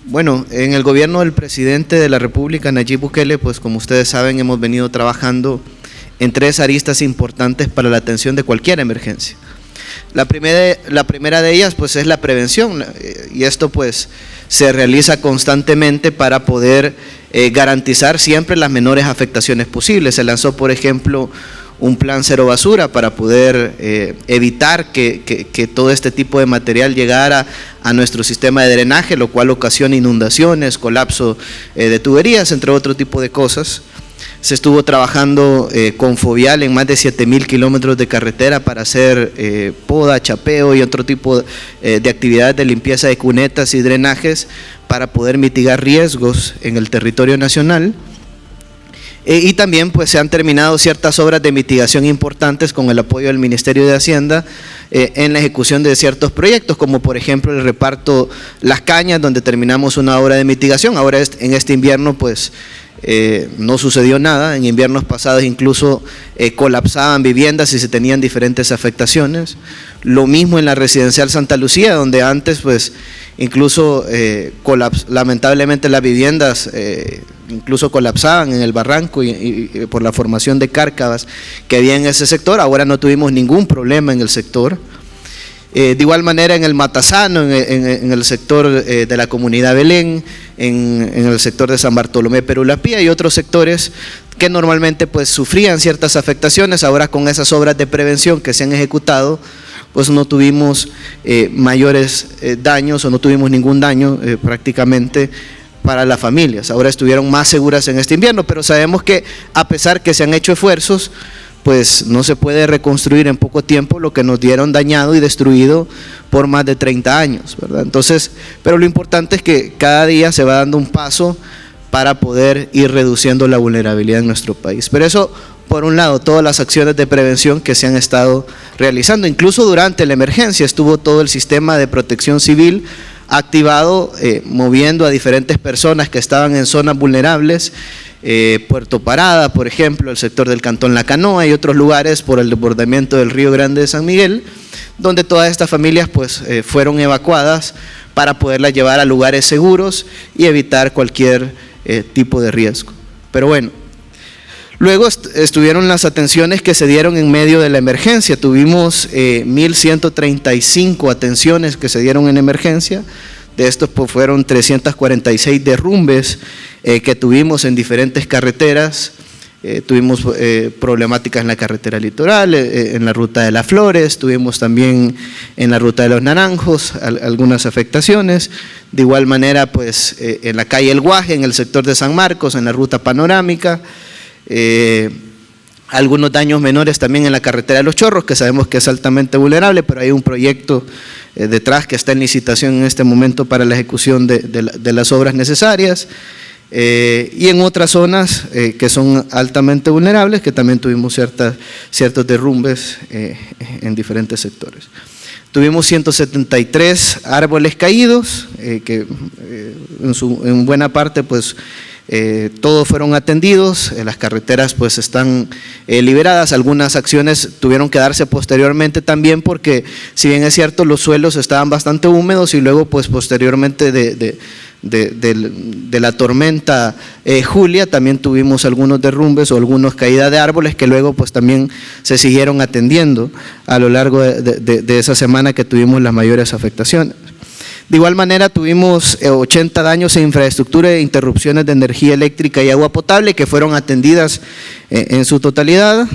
Bueno, en el gobierno del presidente de la República, Nayib Bukele, pues como ustedes saben, hemos venido trabajando en 3 aristas importantes para la atención de cualquier emergencia. La primera de ellas pues es la prevención, y esto pues se realiza constantemente para poder garantizar siempre las menores afectaciones posibles. Se lanzó, por ejemplo, un plan cero basura para poder evitar que todo este tipo de material llegara a nuestro sistema de drenaje, lo cual ocasiona inundaciones, colapso de tuberías, entre otro tipo de cosas. Se estuvo trabajando con Fovial en más de 7,000 kilómetros de carretera para hacer poda, chapeo y otro tipo de actividades de limpieza de cunetas y drenajes para poder mitigar riesgos en el territorio nacional. Y también pues se han terminado ciertas obras de mitigación importantes con el apoyo del Ministerio de Hacienda en la ejecución de ciertos proyectos, como por ejemplo el reparto Las Cañas, donde terminamos una obra de mitigación. Ahora en este invierno pues no sucedió nada. En inviernos pasados incluso colapsaban viviendas y se tenían diferentes afectaciones. Lo mismo en la residencial Santa Lucía, donde antes pues incluso lamentablemente las viviendas incluso colapsaban en el barranco y por la formación de cárcavas que había en ese sector. Ahora no tuvimos ningún problema en el sector. De igual manera en el Matasano, en el sector de la comunidad Belén, en el sector de San Bartolomé, Perulapía y otros sectores que normalmente pues sufrían ciertas afectaciones. Ahora con esas obras de prevención que se han ejecutado, pues no tuvimos mayores daños o no tuvimos ningún daño prácticamente para las familias. Ahora estuvieron más seguras en este invierno, pero sabemos que a pesar que se han hecho esfuerzos, pues no se puede reconstruir en poco tiempo lo que nos dieron dañado y destruido por más de 30 años, ¿verdad? Entonces, pero lo importante es que cada día se va dando un paso para poder ir reduciendo la vulnerabilidad en nuestro país. Pero eso, por un lado, todas las acciones de prevención que se han estado realizando, incluso durante la emergencia estuvo todo el sistema de protección civil activado, moviendo a diferentes personas que estaban en zonas vulnerables, Puerto Parada, por ejemplo, el sector del Cantón La Canoa y otros lugares por el desbordamiento del Río Grande de San Miguel, donde todas estas familias pues fueron evacuadas para poderlas llevar a lugares seguros y evitar cualquier tipo de riesgo. Pero bueno, luego estuvieron las atenciones que se dieron en medio de la emergencia. Tuvimos 1,135 atenciones que se dieron en emergencia. De estos pues fueron 346 derrumbes que tuvimos en diferentes carreteras. Tuvimos problemáticas en la carretera litoral, en la ruta de las Flores, tuvimos también en la ruta de los Naranjos algunas afectaciones. De igual manera pues en la calle El Guaje, en el sector de San Marcos, en la ruta panorámica. Algunos daños menores también en la carretera de Los Chorros, que sabemos que es altamente vulnerable, pero hay un proyecto detrás que está en licitación en este momento para la ejecución de las obras necesarias. Y en otras zonas que son altamente vulnerables, que también tuvimos ciertos derrumbes en diferentes sectores. Tuvimos 173 árboles caídos, que en buena parte pues todos fueron atendidos, las carreteras pues están liberadas. Algunas acciones tuvieron que darse posteriormente también porque si bien es cierto los suelos estaban bastante húmedos y luego pues posteriormente de la tormenta Julia también tuvimos algunos derrumbes o algunas caídas de árboles que luego pues también se siguieron atendiendo a lo largo de esa semana que tuvimos las mayores afectaciones. De igual manera tuvimos 80 daños en infraestructura e interrupciones de energía eléctrica y agua potable que fueron atendidas en su totalidad.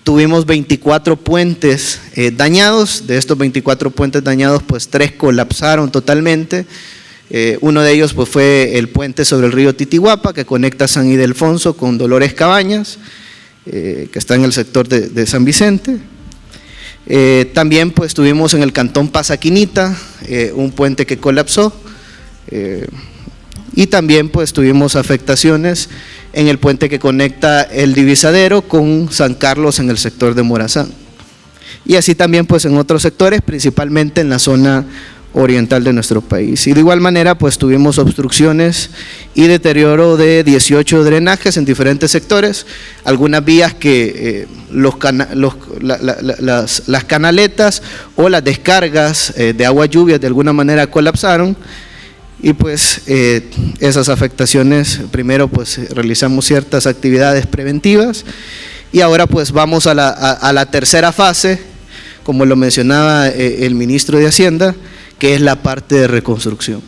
Tuvimos 24 puentes dañados. De estos 24 puentes dañados pues 3 colapsaron totalmente. Uno de ellos pues fue el puente sobre el río Titihuapa que conecta San Ildefonso con Dolores Cabañas, que está en el sector de San Vicente. También pues tuvimos en el cantón Pasaquinita un puente que colapsó, y también pues tuvimos afectaciones en el puente que conecta el Divisadero con San Carlos en el sector de Morazán, y así también pues en otros sectores, principalmente en la zona oriental de nuestro país. Y de igual manera pues tuvimos obstrucciones y deterioro de 18 drenajes en diferentes sectores, algunas vías que las canaletas o las descargas de agua lluvia de alguna manera colapsaron, Y pues esas afectaciones, primero pues realizamos ciertas actividades preventivas y ahora pues vamos a la tercera fase, como lo mencionaba el ministro de Hacienda, que es la parte de reconstrucción.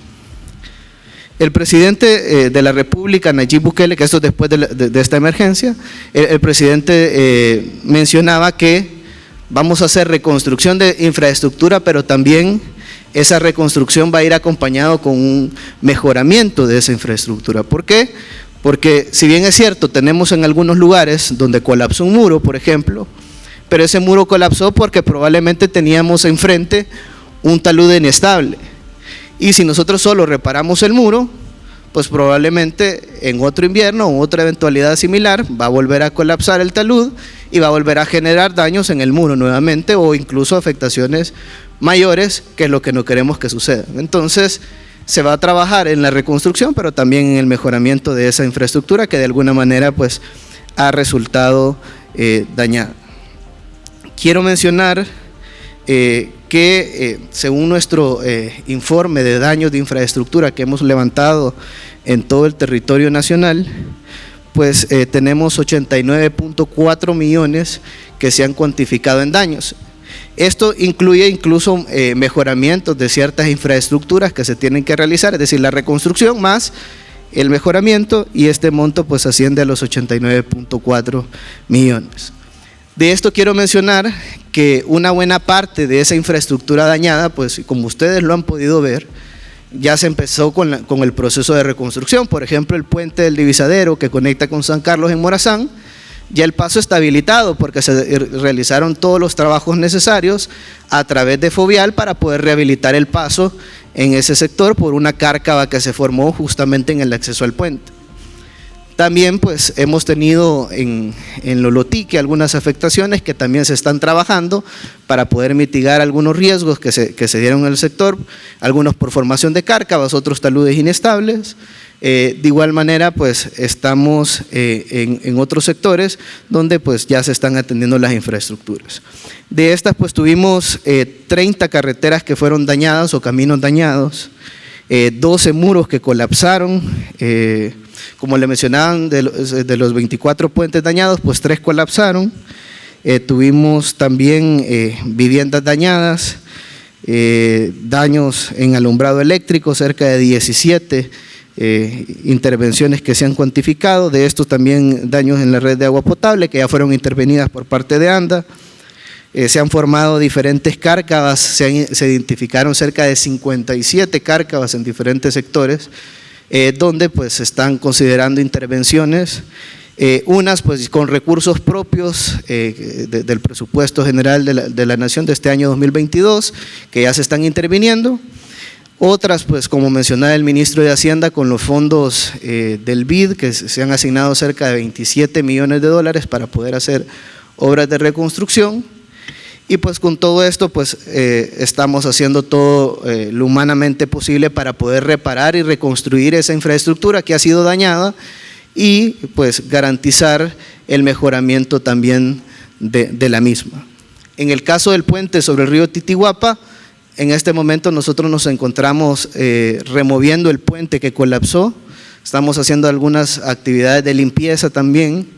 El presidente de la República, Nayib Bukele, que esto es después de esta emergencia, el presidente mencionaba que vamos a hacer reconstrucción de infraestructura, pero también esa reconstrucción va a ir acompañado con un mejoramiento de esa infraestructura. ¿Por qué? Porque si bien es cierto, tenemos en algunos lugares donde colapsó un muro, por ejemplo, pero ese muro colapsó porque probablemente teníamos enfrente un talud inestable. Y si nosotros solo reparamos el muro, pues probablemente en otro invierno o otra eventualidad similar va a volver a colapsar el talud y va a volver a generar daños en el muro nuevamente o incluso afectaciones mayores, que es lo que no queremos que suceda. Entonces se va a trabajar en la reconstrucción, pero también en el mejoramiento de esa infraestructura que de alguna manera pues ha resultado dañada. Quiero mencionar que según nuestro informe de daños de infraestructura que hemos levantado en todo el territorio nacional, pues tenemos 89.4 millones que se han cuantificado en daños. Esto incluye incluso mejoramientos de ciertas infraestructuras que se tienen que realizar, es decir, la reconstrucción más el mejoramiento, y este monto pues asciende a los 89.4 millones. De esto quiero mencionar que una buena parte de esa infraestructura dañada, pues como ustedes lo han podido ver, ya se empezó con el proceso de reconstrucción. Por ejemplo, el puente del Divisadero que conecta con San Carlos en Morazán, ya el paso está habilitado porque se realizaron todos los trabajos necesarios a través de Fovial para poder rehabilitar el paso en ese sector por una cárcava que se formó justamente en el acceso al puente. También pues hemos tenido en Lolotique algunas afectaciones que también se están trabajando para poder mitigar algunos riesgos que se dieron en el sector, algunos por formación de cárcavas, otros taludes inestables. De igual manera pues estamos en otros sectores donde pues ya se están atendiendo las infraestructuras. De estas pues tuvimos 30 carreteras que fueron dañadas o caminos dañados, 12 muros que colapsaron. Como le mencionaban, de los 24 puentes dañados, pues 3 colapsaron. Tuvimos también viviendas dañadas, daños en alumbrado eléctrico, cerca de 17 intervenciones que se han cuantificado. De estos también daños en la red de agua potable que ya fueron intervenidas por parte de ANDA. Se han formado diferentes cárcavas, se identificaron cerca de 57 cárcavas en diferentes sectores, donde pues se están considerando intervenciones, unas pues con recursos propios del presupuesto general de la Nación de este año 2022, que ya se están interviniendo, otras pues como mencionaba el ministro de Hacienda con los fondos del BID, que se han asignado cerca de 27 millones de dólares para poder hacer obras de reconstrucción. Y pues con todo esto pues estamos haciendo todo lo humanamente posible para poder reparar y reconstruir esa infraestructura que ha sido dañada y pues garantizar el mejoramiento también de la misma. En el caso del puente sobre el río Titihuapa, en este momento nosotros nos encontramos removiendo el puente que colapsó, estamos haciendo algunas actividades de limpieza también,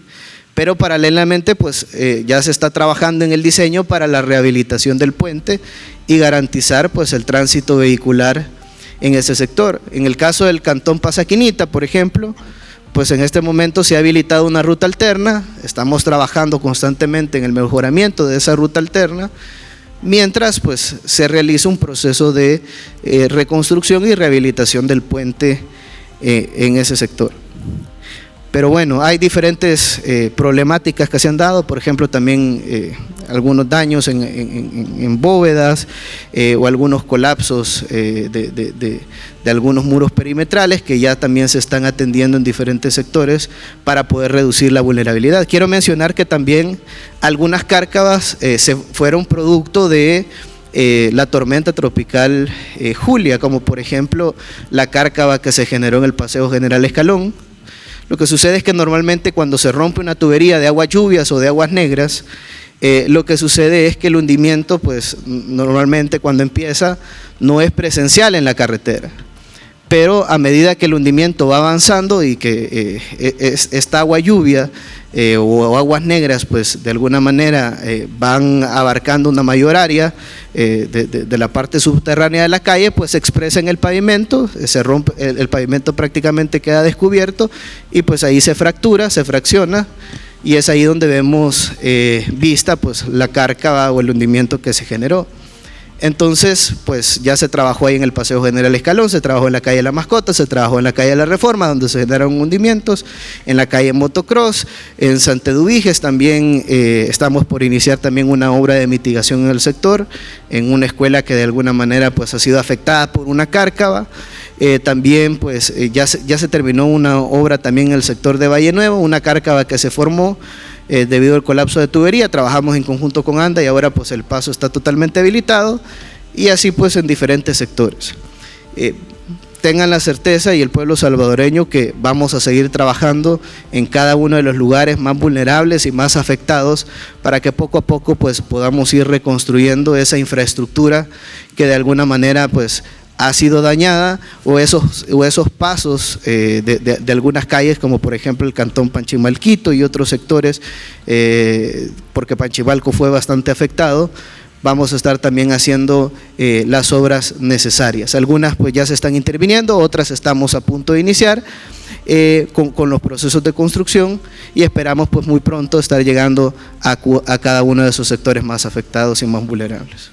pero paralelamente pues ya se está trabajando en el diseño para la rehabilitación del puente y garantizar pues el tránsito vehicular en ese sector. En el caso del cantón Pasaquinita, por ejemplo, pues en este momento se ha habilitado una ruta alterna, estamos trabajando constantemente en el mejoramiento de esa ruta alterna, mientras pues se realiza un proceso de reconstrucción y rehabilitación del puente en ese sector. Pero bueno, hay diferentes problemáticas que se han dado, por ejemplo también algunos daños en bóvedas o algunos colapsos de algunos muros perimetrales que ya también se están atendiendo en diferentes sectores para poder reducir la vulnerabilidad. Quiero mencionar que también algunas cárcavas se fueron producto de la tormenta tropical Julia, como por ejemplo la cárcava que se generó en el Paseo General Escalón. Lo que sucede es que normalmente cuando se rompe una tubería de aguas lluvias o de aguas negras, lo que sucede es que el hundimiento, pues normalmente cuando empieza, no es presencial en la carretera. pero a medida que el hundimiento va avanzando y que esta agua lluvia o aguas negras pues de alguna manera van abarcando una mayor área de la parte subterránea de la calle, pues se expresa en el pavimento, se rompe, el pavimento prácticamente queda descubierto y pues ahí se fractura, se fracciona, y es ahí donde vemos vista pues la cárcava o el hundimiento que se generó. Entonces, pues ya se trabajó ahí en el Paseo General Escalón, se trabajó en la calle La Mascota, se trabajó en la calle La Reforma, donde se generaron hundimientos, en la calle Motocross, en Santeduviges también estamos por iniciar también una obra de mitigación en el sector, en una escuela que de alguna manera pues ha sido afectada por una cárcava. También pues ya se terminó una obra también en el sector de Valle Nuevo, una cárcava que se formó debido al colapso de tubería. Trabajamos en conjunto con ANDA y ahora pues el paso está totalmente habilitado, y así pues en diferentes sectores. Tengan la certeza y el pueblo salvadoreño que vamos a seguir trabajando en cada uno de los lugares más vulnerables y más afectados para que poco a poco pues podamos ir reconstruyendo esa infraestructura que de alguna manera pues ha sido dañada, o esos pasos de algunas calles, como por ejemplo el cantón Panchimalquito y otros sectores, porque Panchimalco fue bastante afectado. Vamos a estar también haciendo las obras necesarias. Algunas pues ya se están interviniendo, otras estamos a punto de iniciar con los procesos de construcción, y esperamos pues muy pronto estar llegando a cada uno de esos sectores más afectados y más vulnerables.